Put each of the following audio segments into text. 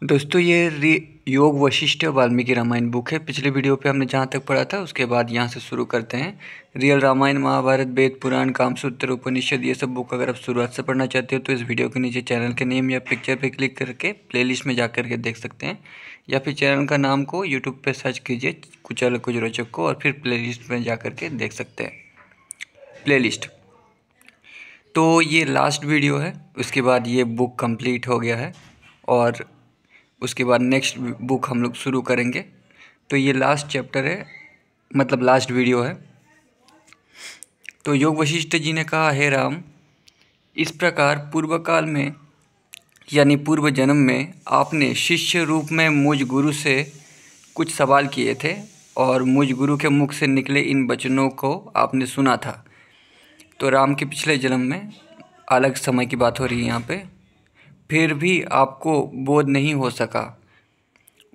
दोस्तों ये योग वशिष्ठ वाल्मीकि रामायण बुक है। पिछले वीडियो पे हमने जहाँ तक पढ़ा था उसके बाद यहाँ से शुरू करते हैं। रियल रामायण, महाभारत, वेद पुराण, कामसूत्र, उपनिषद, ये सब बुक अगर आप शुरुआत से पढ़ना चाहते हो तो इस वीडियो के नीचे चैनल के नेम या पिक्चर पे क्लिक करके प्लेलिस्ट में जा कर के देख सकते हैं, या फिर चैनल का नाम को यूट्यूब पे सर्च कीजिए कुछ अलग कुछ रोचक को, और फिर प्लेलिस्ट में जा कर के देख सकते हैं प्लेलिस्ट। तो ये लास्ट वीडियो है, उसके बाद ये बुक कंप्लीट हो गया है और उसके बाद नेक्स्ट बुक हम लोग शुरू करेंगे। तो ये लास्ट चैप्टर है, मतलब लास्ट वीडियो है। तो योग वशिष्ठ जी ने कहा, हे राम, इस प्रकार पूर्व काल में यानी पूर्व जन्म में आपने शिष्य रूप में मुझ गुरु से कुछ सवाल किए थे और मुझ गुरु के मुख से निकले इन वचनों को आपने सुना था। तो राम के पिछले जन्म में, अलग समय की बात हो रही है यहाँ पे, फिर भी आपको बोध नहीं हो सका।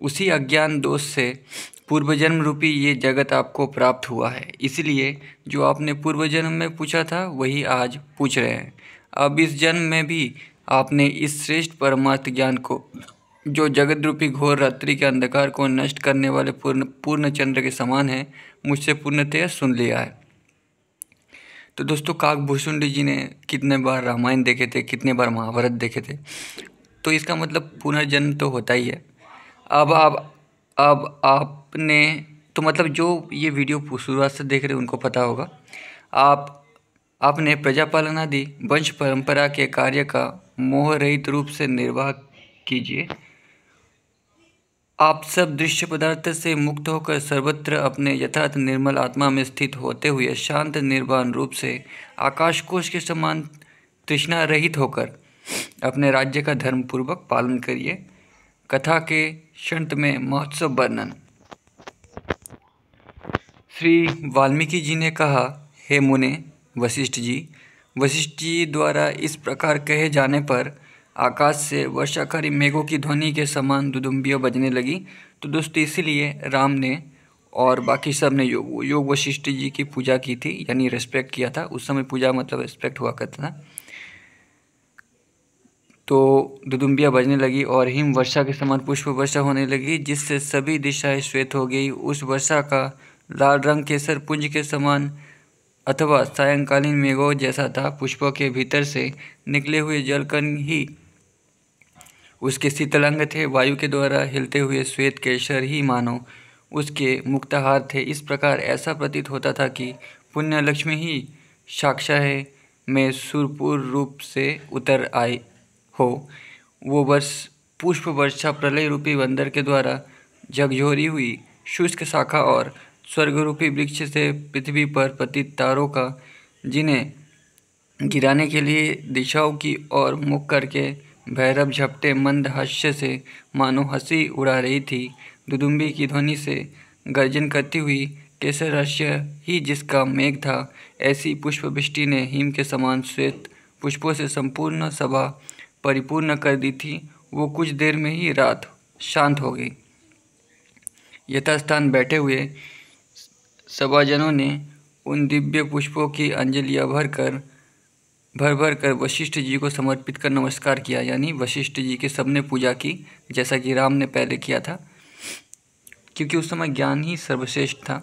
उसी अज्ञान दोष से पूर्वजन्म रूपी ये जगत आपको प्राप्त हुआ है। इसलिए जो आपने पूर्वजन्म में पूछा था वही आज पूछ रहे हैं। अब इस जन्म में भी आपने इस श्रेष्ठ परमार्थ ज्ञान को, जो जगत रूपी घोर रात्रि के अंधकार को नष्ट करने वाले पूर्ण चंद्र के समान है, मुझसे पूर्णतया सुन लिया है। तो दोस्तों, काकभूषुंड जी ने कितने बार रामायण देखे थे, कितने बार महाभारत देखे थे, तो इसका मतलब पुनर्जन्म तो होता ही है। अब आपने, तो मतलब जो ये वीडियो शुरुआत से देख रहे हैं उनको पता होगा। आपने प्रजापालन आदि वंश परंपरा के कार्य का मोह रहित रूप से निर्वाह कीजिए। आप सब दृश्य पदार्थ से मुक्त होकर सर्वत्र अपने यथार्थ निर्मल आत्मा में स्थित होते हुए शांत निर्वाण रूप से आकाश कोश के समान तृष्णा रहित होकर अपने राज्य का धर्म पूर्वक पालन करिए। कथा के शंत में महोत्सव वर्णन। श्री वाल्मीकि जी ने कहा, हे मुने वशिष्ठ जी द्वारा इस प्रकार कहे जाने पर आकाश से वर्षाकारी मेघों की ध्वनि के समान दुदुम्बियाँ बजने लगी। तो दोस्तों, इसीलिए राम ने और बाकी सब ने योग वशिष्ठ जी की पूजा की थी, यानी रेस्पेक्ट किया था। उस समय पूजा मतलब रेस्पेक्ट हुआ करता था। तो दुदुम्बियाँ बजने लगी और हिम वर्षा के समान पुष्प वर्षा होने लगी, जिससे सभी दिशाएं श्वेत हो गई। उस वर्षा का लाल रंग केसर पुंज के समान अथवा सायंकालीन मेघों जैसा था। पुष्पों के भीतर से निकले हुए जलकण ही उसके शीतलांग थे। वायु के द्वारा हिलते हुए श्वेत केसर ही मानो उसके मुक्ताहार थे। इस प्रकार ऐसा प्रतीत होता था कि पुण्य लक्ष्मी ही साक्षात में सुरपूर रूप से उतर आई हो। वो पुष्प वर्षा प्रलय रूपी बंदर के द्वारा झकझोरी हुई शुष्क शाखा और स्वर्ग रूपी वृक्ष से पृथ्वी पर पतित तारों का, जिन्हें गिराने के लिए दिशाओं की ओर मुख करके भैरव झपटे मंद हास्य से मानो हंसी उड़ा रही थी। दुदुम्बी की ध्वनि से गर्जन करती हुई केसर हास्य ही जिसका मेघ था, ऐसी पुष्पवृष्टि ने हिम के समान श्वेत पुष्पों से संपूर्ण सभा परिपूर्ण कर दी थी। वो कुछ देर में ही रात शांत हो गई। यथास्थान बैठे हुए सभाजनों ने उन दिव्य पुष्पों की अंजलियां भर कर वशिष्ठ जी को समर्पित कर नमस्कार किया। यानी वशिष्ठ जी की सबने पूजा की, जैसा कि राम ने पहले किया था, क्योंकि उस समय ज्ञान ही सर्वश्रेष्ठ था।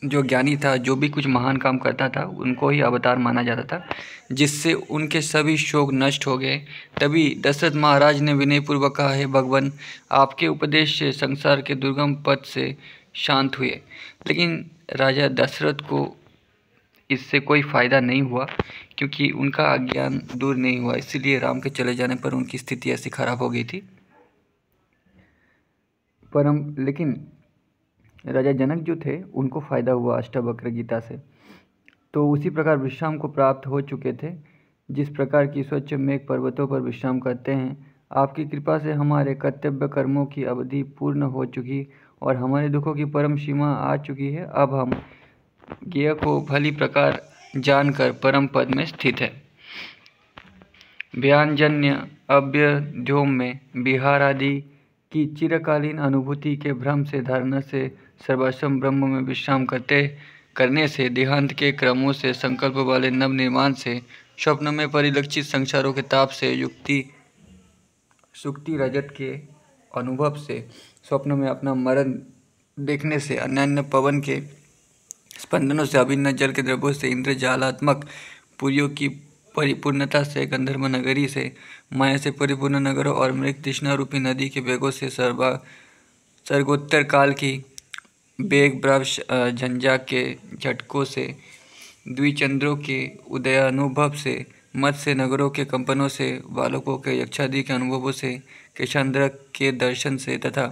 जो ज्ञानी था, जो भी कुछ महान काम करता था, उनको ही अवतार माना जाता था, जिससे उनके सभी शोक नष्ट हो गए। तभी दशरथ महाराज ने विनयपूर्वक कहा, हे भगवान, आपके उपदेश से संसार के दुर्गम पथ से शांत हुए। लेकिन राजा दशरथ को इससे कोई फ़ायदा नहीं हुआ, क्योंकि उनका अज्ञान दूर नहीं हुआ। इसीलिए राम के चले जाने पर उनकी स्थिति ऐसी खराब हो गई थी। लेकिन राजा जनक जो थे उनको फ़ायदा हुआ अष्टावक्र गीता से। तो उसी प्रकार विश्राम को प्राप्त हो चुके थे। जिस प्रकार की स्वच्छ मेघ पर्वतों पर विश्राम करते हैं, आपकी कृपा से हमारे कर्तव्य कर्मों की अवधि पूर्ण हो चुकी और हमारे दुखों की परम सीमा आ चुकी है। अब हम ज्ञेय को भली प्रकार जानकर परम पद में स्थित है। व्यांजन्य अव्यध्योम में विहार आदि की चिरकालीन अनुभूति के भ्रम से, धारणा से, सर्वाश्रम ब्रह्म में विश्राम करने से, देहांत के क्रमों से, संकल्प वाले नव निर्माण से, स्वप्न में परिलक्षित संसारों के ताप से, युक्ति सुक्ति रजत के अनुभव से, स्वप्न में अपना मरण देखने से, अन्य पवन के स्पंदनों से, अभिन्न जल के द्रव्यों से, इंद्रजालात्मक पुरियों की परिपूर्णता से, गंधर्व नगरी से, माया से परिपूर्ण नगरों और मृग तृष्णा रूपी नदी के वेगों से, सर्गोत्तर काल की बेग ब्रश झंझा के झटकों से, द्विचंद्रों के उदयानुभव से, मत्स्य नगरों के कंपनों से, बालकों के यक्षादि के अनुभवों से, केशांद्र के दर्शन से तथा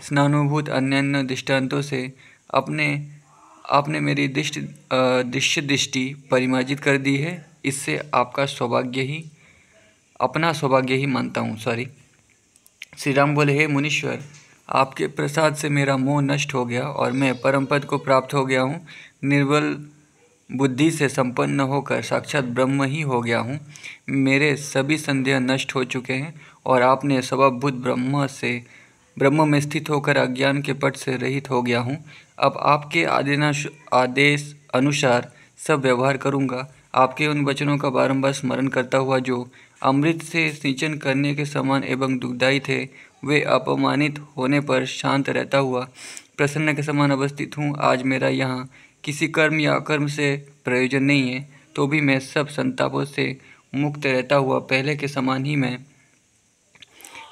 स्नानुभूत अन्य दृष्टांतों से आपने मेरी दृश्य दृष्टि परिमार्जित कर दी है। इससे अपना सौभाग्य ही मानता हूँ। श्री राम बोले, हे मुनीश्वर, आपके प्रसाद से मेरा मोह नष्ट हो गया और मैं परम पद को प्राप्त हो गया हूँ। निर्बल बुद्धि से संपन्न होकर साक्षात ब्रह्म ही हो गया हूँ। मेरे सभी संदेह नष्ट हो चुके हैं और आपने स्वभावभूत ब्रह्म में स्थित होकर अज्ञान के पट से रहित हो गया हूँ। अब आपके आदेश अनुसार सब व्यवहार करूँगा। आपके उन वचनों का बारंबार स्मरण करता हुआ जो अमृत से सिंचन करने के समान एवं दुखदायी थे, वे अपमानित होने पर शांत रहता हुआ प्रसन्न के समान अवस्थित हूँ। आज मेरा यहाँ किसी कर्म या अकर्म से प्रयोजन नहीं है, तो भी मैं सब संतापों से मुक्त रहता हुआ पहले के समान ही मैं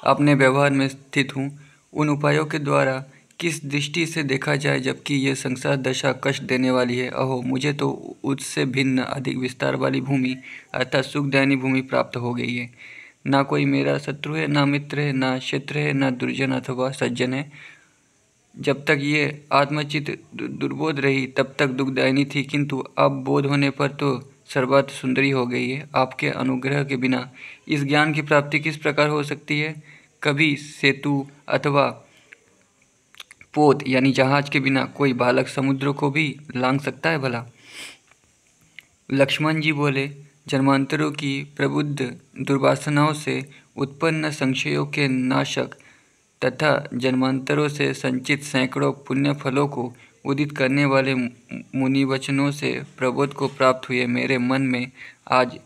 अपने व्यवहार में स्थित हूँ। उन उपायों के द्वारा किस दृष्टि से देखा जाए, जबकि ये संसार दशा कष्ट देने वाली है। अहो, मुझे तो उससे भिन्न अधिक विस्तार वाली भूमि अर्थात सुखदायिनी भूमि प्राप्त हो गई है। ना कोई मेरा शत्रु है, ना मित्र है, ना क्षेत्र है, ना दुर्जन अथवा सज्जन है। जब तक ये आत्मचित दुर्बोध रही तब तक दुखदायिनी थी, किंतु अब बोध होने पर तो सर्वार्थ सुंदरी हो गई है। आपके अनुग्रह के बिना इस ज्ञान की प्राप्ति किस प्रकार हो सकती है? कभी सेतु अथवा पोत यानी जहाज के बिना कोई बालक समुद्र को भी लांघ सकता है भला? लक्ष्मण जी बोले, जन्मांतरों की प्रबुद्ध दुर्वासनाओं से उत्पन्न संशयों के नाशक तथा जन्मांतरों से संचित सैकड़ों पुण्य फलों को उदित करने वाले मुनि वचनों से प्रबोध को प्राप्त हुए मेरे मन में आज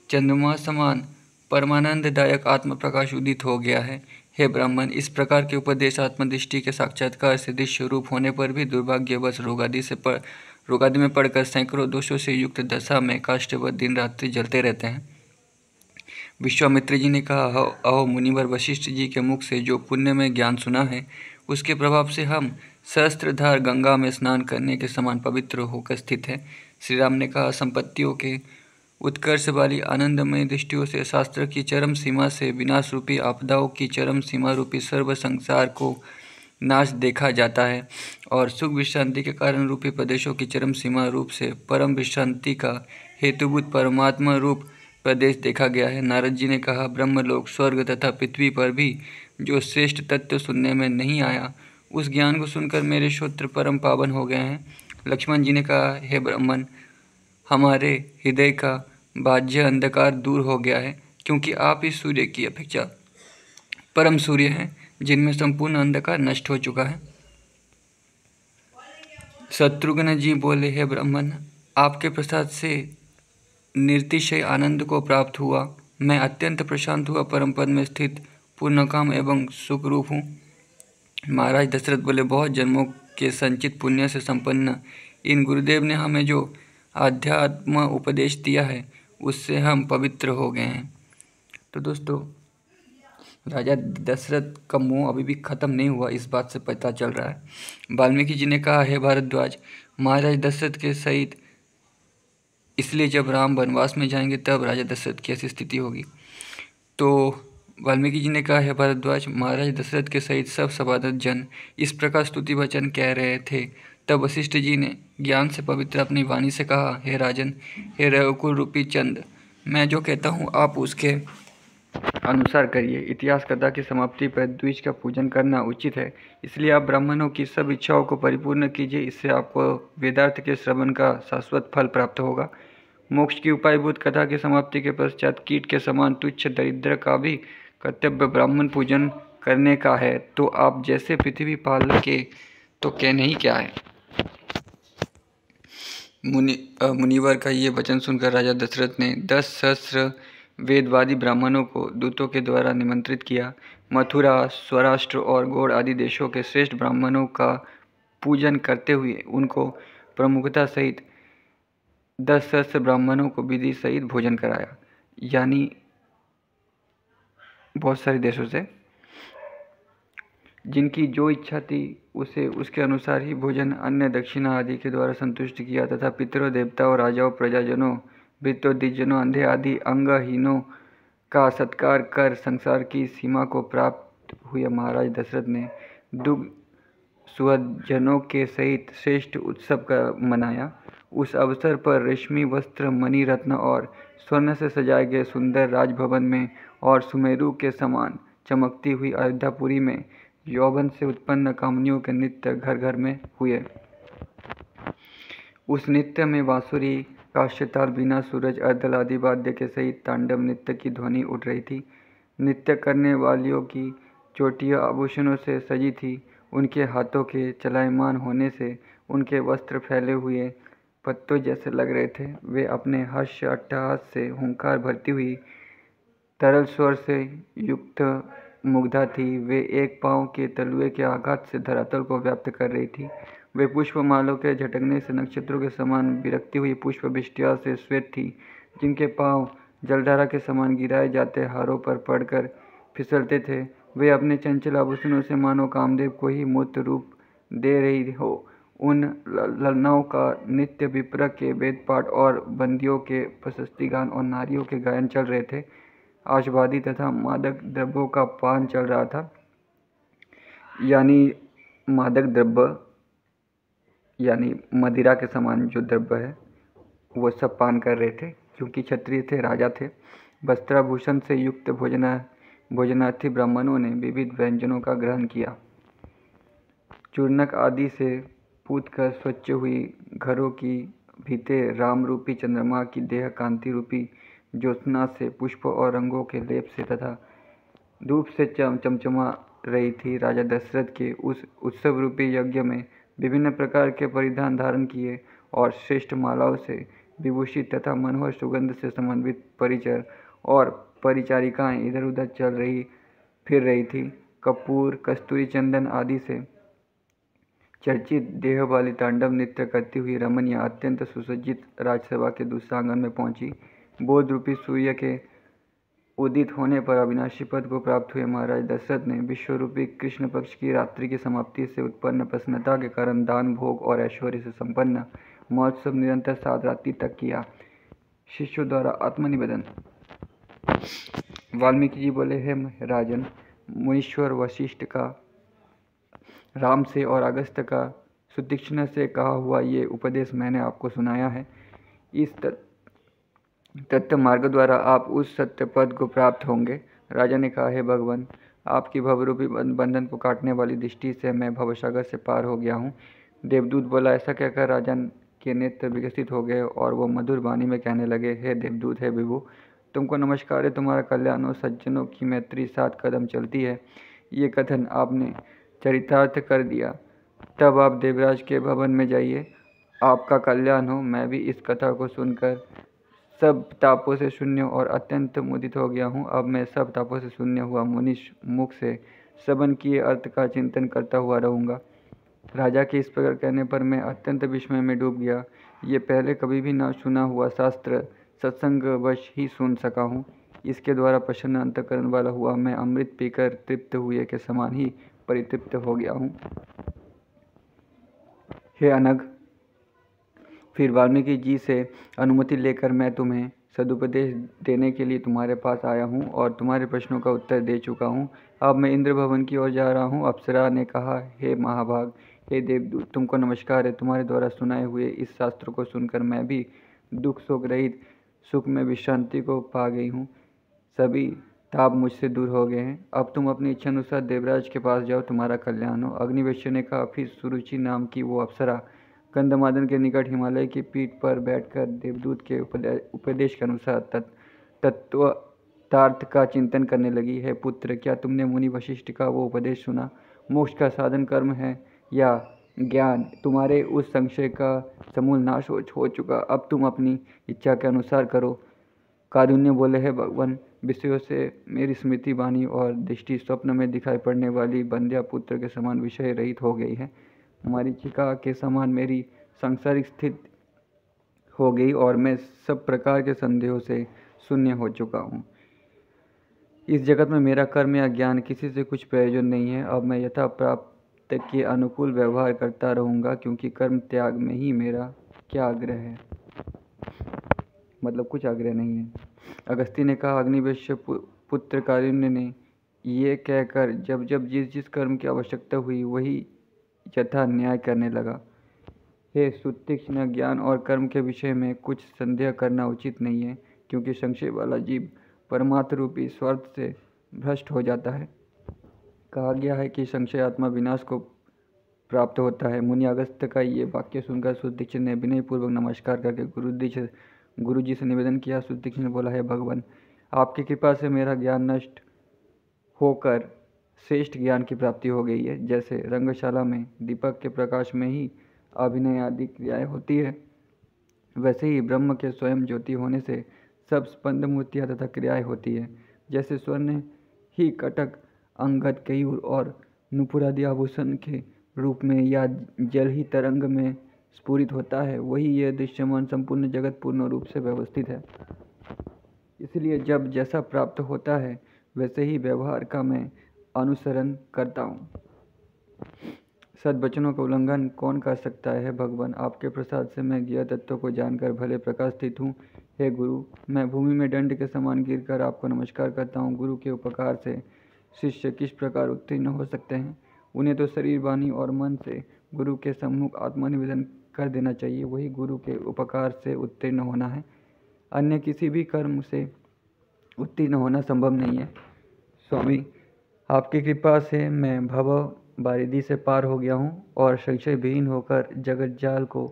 चंद्रमा समान परमानंददायक आत्म प्रकाश उदित हो गया है। हे ब्राह्मण, इस प्रकार के उपदेश आत्मदृष्टि के साक्षात्कार से दृश्य रूप होने पर भी दुर्भाग्यवश रोगादि में पड़कर सैकड़ों दोषों से युक्त दशा में काष्ठवत दिन रात्रि जलते रहते हैं। विश्वामित्र जी ने कहा, अहो मुनिवर, वशिष्ठ जी के मुख से जो पुण्य में ज्ञान सुना है, उसके प्रभाव से हम सहस्त्रधार गंगा में स्नान करने के समान पवित्र होकर स्थित है। श्री राम ने कहा, संपत्तियों के उत्कर्ष वाली आनंदमय दृष्टियों से शास्त्र की चरम सीमा से विनाश रूपी आपदाओं की चरम सीमा रूपी सर्व संसार को नाश देखा जाता है और सुख विश्रांति के कारण रूपी प्रदेशों की चरम सीमा रूप से परम विश्रांति का हेतुभूत परमात्मा रूप प्रदेश देखा गया है। नारद जी ने कहा, ब्रह्मलोक, स्वर्ग तथा पृथ्वी पर भी जो श्रेष्ठ तत्व सुनने में नहीं आया, उस ज्ञान को सुनकर मेरे श्रोत्र परम पावन हो गए हैं। लक्ष्मण जी ने कहा, हे ब्राह्मण, हमारे हृदय का बाह्य अंधकार दूर हो गया है, क्योंकि आप इस सूर्य की अपेक्षा परम सूर्य हैं, जिनमें संपूर्ण अंधकार नष्ट हो चुका है। शत्रुघ्न जी बोले, हे ब्राह्मण, आपके प्रसाद से निर्तिशय आनंद को प्राप्त हुआ। मैं अत्यंत प्रशांत हुआ परम पद में स्थित पूर्णकाम एवं सुखरूप हूँ। महाराज दशरथ बोले, बहुत जन्मों के संचित पुण्य से संपन्न इन गुरुदेव ने हमें जो आध्यात्म उपदेश दिया है, उससे हम पवित्र हो गए हैं। तो दोस्तों, राजा दशरथ का मोह अभी भी खत्म नहीं हुआ, इस बात से पता चल रहा है। वाल्मीकि जी ने कहा, हे भारद्वाज, महाराज दशरथ के सहित इसलिए जब राम वनवास में जाएंगे तब राजा दशरथ की ऐसी स्थिति होगी। तो वाल्मीकि जी ने कहा, हे भारद्वाज, महाराज दशरथ के सहित सब सभासद जन इस प्रकार स्तुति वचन कह रहे थे। तब वशिष्ठ जी ने ज्ञान से पवित्र अपनी वाणी से कहा, हे राजन, हे रघुकुल रूपी चंद, मैं जो कहता हूँ आप उसके अनुसार करिए। इतिहास कथा की समाप्ति पर द्विज का पूजन करना उचित है, इसलिए आप ब्राह्मणों की सब इच्छाओं को परिपूर्ण कीजिए। इससे आपको वेदार्थ के श्रवण का शाश्वत फल प्राप्त होगा। मोक्ष की उपायभूत कथा की समाप्ति के पश्चात कीट के समान तुच्छ दरिद्र का भी कर्तव्य ब्राह्मण पूजन करने का है। तो आप जैसे पृथ्वी पाल के तो कहने ही क्या है। मुनिवर का ये वचन सुनकर राजा दशरथ ने 10 सहस्त्र वेदवादी ब्राह्मणों को दूतों के द्वारा निमंत्रित किया। मथुरा, स्वराष्ट्र और गौड़ आदि देशों के श्रेष्ठ ब्राह्मणों का पूजन करते हुए उनको प्रमुखता सहित 10 सहस्त्र ब्राह्मणों को विधि सहित भोजन कराया, यानी बहुत सारे देशों से, जिनकी जो इच्छा थी उसे उसके अनुसार ही भोजन, अन्य दक्षिणा आदि के द्वारा संतुष्ट किया तथा पितरों, देवताओं, राजाओं, प्रजाजनों, वृद्धों, द्विजनों, अंधे आदि अंगहीनों का सत्कार कर संसार की सीमा को प्राप्त हुए महाराज दशरथ ने दुग्ध सुहृदजनों के सहित श्रेष्ठ उत्सव का मनाया। उस अवसर पर रेशमी वस्त्र, मणि रत्न और स्वर्ण से सजाए गए सुंदर राजभवन में और सुमेरु के समान चमकती हुई अयोध्यापुरी में यौवन से उत्पन्न कामनियों के नृत्य घर घर में हुए। उस नृत्य में बांसुरी, काश्यताल, बीना, सूरज, अर्दल आदि वाद्य के सहित तांडव नृत्य की ध्वनि उठ रही थी। नृत्य करने वालियों की चोटियाँ आभूषणों से सजी थी। उनके हाथों के चलायमान होने से उनके वस्त्र फैले हुए पत्तों जैसे लग रहे थे। वे अपने हर्ष अट्टहास से हुंकार भरती हुई तरल स्वर से युक्त मुग्धा थी। वे एक पांव के तलुए के आघात से धरातल को व्याप्त कर रही थी। वे पुष्पमालों के झटकने से नक्षत्रों के समान बिरकती हुई पुष्प वृष्टियों से श्वेत थी, जिनके पांव जलधारा के समान गिराए जाते हारों पर पड़कर फिसलते थे। वे अपने चंचल आभूषणों से मानो कामदेव को ही मूर्त रूप दे रही हो। उन ललनाओं का नृत्य, विप्रक के वेदपाठ और बंदियों के प्रशस्ति गान और नारियों के गायन चल रहे थे। आशवादी तथा मादक द्रव्यों का पान चल रहा था, यानी मादक द्रव्य यानी मदिरा के समान जो द्रव्य है वो सब पान कर रहे थे, क्योंकि क्षत्रिय थे, राजा थे। वस्त्राभूषण से युक्त भोजनार्थी ब्राह्मणों ने विविध व्यंजनों का ग्रहण किया। चूर्णक आदि से पूत कर स्वच्छ हुई घरों की भीतर राम रूपी चंद्रमा की देह कांति रूपी ज्योत्सना से, पुष्प और रंगों के लेप से तथा धूप से चमचमा रही थी। राजा दशरथ के उस उत्सव रूपी यज्ञ में विभिन्न प्रकार के परिधान धारण किए और श्रेष्ठ मालाओं से विभूषित तथा मनोहर सुगंध से समन्वित परिचर और परिचारिकाएं इधर उधर फिर रही थी। कपूर, कस्तूरी, चंदन आदि से चर्चित देह वाली तांडव नृत्य करती हुई रमणिया अत्यंत सुसज्जित राजसभा के दूसरे आंगन में पहुंची। बोध रूपी सूर्य के उदित होने पर अविनाशी पद को प्राप्त हुए महाराज दशरथ ने विश्वरूपी कृष्ण पक्ष की रात्रि की समाप्ति से उत्पन्न प्रसन्नता के कारण दान, भोग और ऐश्वर्य से संपन्न महोत्सव निरंतर 7 रात्रि तक किया। शिष्यों द्वारा आत्मनिवेदन। वाल्मीकि जी बोले, हे राजन, मुनीश्वर वशिष्ठ का राम से और अगस्त्य का सुतीक्ष्ण से कहा हुआ ये उपदेश मैंने आपको सुनाया है। इस तत्व मार्ग द्वारा आप उस सत्य पद को प्राप्त होंगे। राजा ने कहा, हे भगवान, आपकी भवरूपी बंधन को काटने वाली दृष्टि से मैं भवसागर से पार हो गया हूँ। देवदूत बोला। ऐसा कहकर राजन के नेत्र विकसित हो गए और वो मधुर वाणी में कहने लगे, हे देवदूत, हे विभु, तुमको नमस्कार है। तुम्हारा कल्याण हो, सज्जनों की मैत्री 7 कदम चलती है। ये कथन आपने चरितार्थ कर दिया। तब आप देवराज के भवन में जाइए। आपका कल्याण हो। मैं भी इस कथा को सुनकर सब तापों से शून्य और अत्यंत मुदित हो गया हूँ। अब मैं सब तापों से शून्य हुआ मुनि मुख से श्रवण किए अर्थ का चिंतन करता हुआ रहूँगा। राजा के इस प्रकार कहने पर मैं अत्यंत विस्मय में डूब गया। ये पहले कभी भी न सुना हुआ शास्त्र सत्संगवश ही सुन सका हूँ। इसके द्वारा प्रसन्न अंतःकरण वाला हुआ मैं अमृत पीकर तृप्त हुए के समान ही परितृप्त हो गया हूँ। हे अनघ, फिर वाल्मीकि जी से अनुमति लेकर मैं तुम्हें सदुपदेश देने के लिए तुम्हारे पास आया हूँ और तुम्हारे प्रश्नों का उत्तर दे चुका हूँ। अब मैं इंद्र भवन की ओर जा रहा हूँ। अप्सरा ने कहा, हे महाभाग, हे देवदूत, तुमको नमस्कार है। तुम्हारे द्वारा सुनाए हुए इस शास्त्र को सुनकर मैं भी दुख शोक रहित सुख में विश्रांति को पा गई हूँ। सभी ताप मुझसे दूर हो गए हैं। अब तुम अपनी इच्छा अनुसार देवराज के पास जाओ, तुम्हारा कल्याण हो। अग्निवेश्य ने कहा। फिर सुरुचि नाम की वो अप्सरा गंधमादन के निकट हिमालय की पीठ पर बैठकर देवदूत के उपदेश के अनुसार तत्वार्थ का चिंतन करने लगी। है पुत्र, क्या तुमने मुनि वशिष्ठ का वो उपदेश सुना? मोक्ष का साधन कर्म है या ज्ञान? तुम्हारे उस संशय का समूल नाश हो चुका। अब तुम अपनी इच्छा के अनुसार करो। कारुण्य बोले है भगवान, विषयों से मेरी स्मृति वाणी और दृष्टि स्वप्न में दिखाई पड़ने वाली बंध्या पुत्र के समान विषय रहित हो गई है। मरीचिका के समान मेरी सांसारिक स्थिति हो गई और मैं सब प्रकार के संदेहों से शून्य हो चुका हूँ। इस जगत में मेरा कर्म या ज्ञान किसी से कुछ प्रयोजन नहीं है। अब मैं यथा प्राप्त के अनुकूल व्यवहार करता रहूँगा, क्योंकि कर्म त्याग में ही मेरा क्या आग्रह है, मतलब कुछ आग्रह नहीं है। अगस्ती ने कहा, अग्निवेश्य पुत्र कारुण्य ने ये कहकर जब जब जिस जिस कर्म की आवश्यकता हुई वही यथा न्याय करने लगा। हे सुतीक्ष्ण, ज्ञान और कर्म के विषय में कुछ संदेह करना उचित नहीं है, क्योंकि संशय वाला जीव परमात्म रूपी स्वार्थ से भ्रष्ट हो जाता है। कहा गया है कि संशय आत्मा विनाश को प्राप्त होता है। मुनि अगस्त्य का ये वाक्य सुनकर सुदीक्षित ने विनयपूर्वक नमस्कार करके गुरु जी से निवेदन किया। सुदीक्षित ने बोला, है भगवान, आपकी कृपा से मेरा ज्ञान नष्ट होकर श्रेष्ठ ज्ञान की प्राप्ति हो गई है। जैसे रंगशाला में दीपक के प्रकाश में ही अभिनय आदि क्रियाएं होती है, वैसे ही ब्रह्म के स्वयं ज्योति होने से सब स्पंद मूर्तियाँ तथा क्रियाएं होती है। जैसे स्वर्ण ही कटक, अंगद, केयूर और नुपुर आदि आभूषण के रूप में या जल ही तरंग में स्फुरित होता है, वही यह दृश्यमान संपूर्ण जगत पूर्ण रूप से व्यवस्थित है। इसलिए जब जैसा प्राप्त होता है वैसे ही व्यवहार का मैं अनुसरण करता हूँ। सद्वचनों का उल्लंघन कौन कर सकता है भगवान? आपके प्रसाद से मैं ज्ञेय तत्व को जानकर भले प्रकाश स्थित हूँ। हे गुरु, मैं भूमि में दंड के समान गिरकर आपको नमस्कार करता हूँ। गुरु के उपकार से शिष्य किस प्रकार उत्तीर्ण हो सकते हैं? उन्हें तो शरीर, वाणी और मन से गुरु के सम्मुख आत्मनिवेदन कर देना चाहिए, वही गुरु के उपकार से उत्तीर्ण होना है। अन्य किसी भी कर्म से उत्तीर्ण होना संभव नहीं है। स्वामी, आपकी कृपा से मैं भव बारिधि से पार हो गया हूँ और संशय विहीन होकर जगत जाल को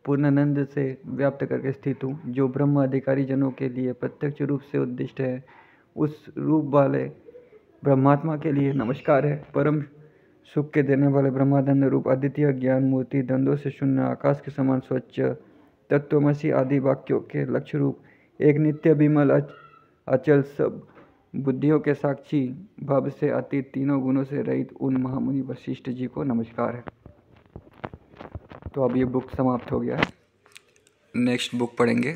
पूर्णानंद से व्याप्त करके स्थित हूँ। जो ब्रह्म अधिकारी जनों के लिए प्रत्यक्ष रूप से उद्दिष्ट है, उस रूप वाले ब्रह्मात्मा के लिए नमस्कार है। परम सुख के देने वाले ब्रह्मानंद रूप अद्वितीय ज्ञान मूर्ति, द्वंद्वों से शून्य, आकाश के समान स्वच्छ, तत्वमसि आदि वाक्यों के लक्ष्य रूप एक नित्य विमल अचल, सब बुद्धियों के साक्षी, भव से अतीत, तीनों गुणों से रहित उन महामुनि वशिष्ठ जी को नमस्कार है। तो अब ये बुक समाप्त हो गया है। नेक्स्ट बुक पढ़ेंगे।